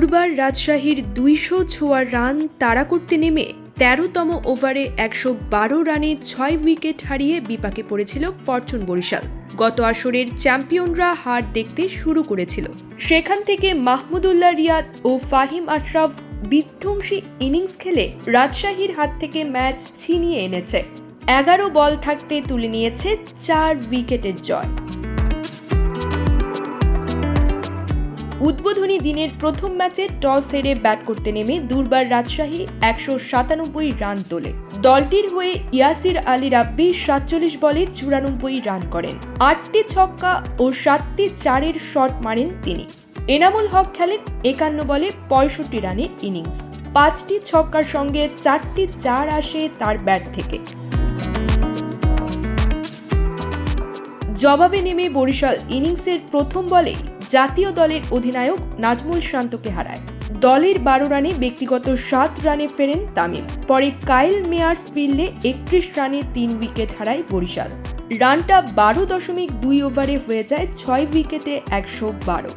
দুর্বার রাজশাহীর ২০০ ছোঁয়া রান তাড়া করতে নেমে ১৩তম ওভারে ১১২ রানে ৬ উইকেট হারিয়ে বিপাকে পড়েছিল ফরচুন বরিশাল। গত আসরের চ্যাম্পিয়নরা হার দেখতে শুরু করেছিল। সেখান থেকে মাহমুদুল্লাহ রিয়াদ ও ফাহিম আশরাফ বিধ্বংসী ইনিংস খেলে রাজশাহীর হাত থেকে ম্যাচ ছিনিয়ে এনেছে। ১১ বল থাকতে তুলে নিয়েছে ৪ উইকেটের জয়। উদ্বোধনী দিনের প্রথম ম্যাচে টস হেরে ব্যাট করতে নেমে দুর্বার রাজশাহী ১৯৭ রান তোলে। দলটির হয়ে ইয়াসির আলী রাব্বি ৪৭ বলে ৯৪ রান করেন। ৮টি ছক্কা ও ৭টি চারের শট মারেন তিনি। এনামুল হক খেলেন ৫১ বলে ৬৫ রানের ইনিংস। ৫টি ছক্কার সঙ্গে ৪টি চার আসে তার ব্যাট থেকে। জবাবে নেমে বরিশাল ইনিংসের প্রথম বলে জাতীয় দলের অধিনায়ক নাজমুল শান্তকে হারায়। দলের ১২ রানে ব্যক্তিগত ৭ রানে ফেরেন তামিম। পরে কাইল মেয়ার্স ফিল্ডে ৩১ রানে ৩ উইকেট হারায় বরিশাল। রানটা ১২.২ ওভারে হয়ে যায় ৬ উইকেটে ১১২।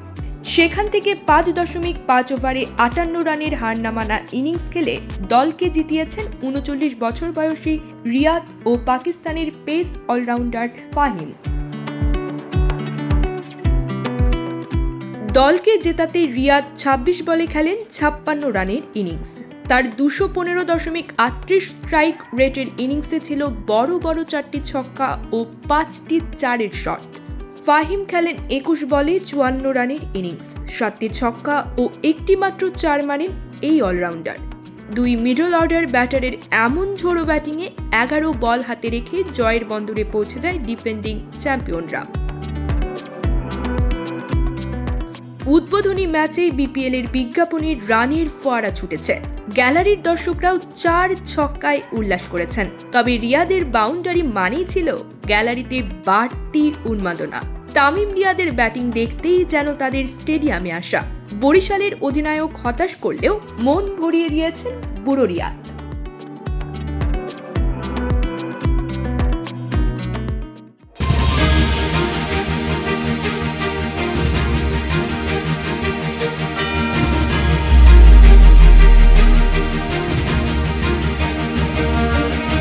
সেখান থেকে ৫.৫ ওভারে ৫৮ রানের হার নামানা ইনিংস খেলে দলকে জিতিয়েছেন ৩৯ বছর বয়সী রিয়াদ ও পাকিস্তানের পেস অলরাউন্ডার ফাহিম। দলকে জেতাতে রিয়াদ ২৬ বলে খেলেন ৫৬ রানের ইনিংস। তার ২১৫.৩৮ স্ট্রাইক রেটের ইনিংসে ছিল বড় বড় ৪টি ছক্কা ও ৫টি চারের শট। ফাহিম খেলেন ২১ বলে ৫৪ রানের ইনিংস। ৭টি ছক্কা ও একটি মাত্র চার মারেন এই অলরাউন্ডার। দুই মিডল অর্ডার ব্যাটারের এমন ঝোড়ো ব্যাটিংয়ে ১১ বল হাতে রেখে জয়ের বন্দরে পৌঁছে যায় ডিফেন্ডিং চ্যাম্পিয়নরা। উদ্বোধনী ম্যাচে বিপিএল এর বিজ্ঞাপনে রানের ফোয়ারা ছুটেছে। গ্যালারির দর্শকরাও ৪ ছক্কায় উল্লাস করেছেন। তবে রিয়াদের বাউন্ডারি মানেই ছিল গ্যালারিতে বাড়তি উন্মাদনা। তামিম রিয়াদের ব্যাটিং দেখতেই যেন তাদের স্টেডিয়ামে আসা। বরিশালের অধিনায়ক হতাশ করলেও মন ভরিয়ে দিয়েছেন বুড়ো রিয়াদ।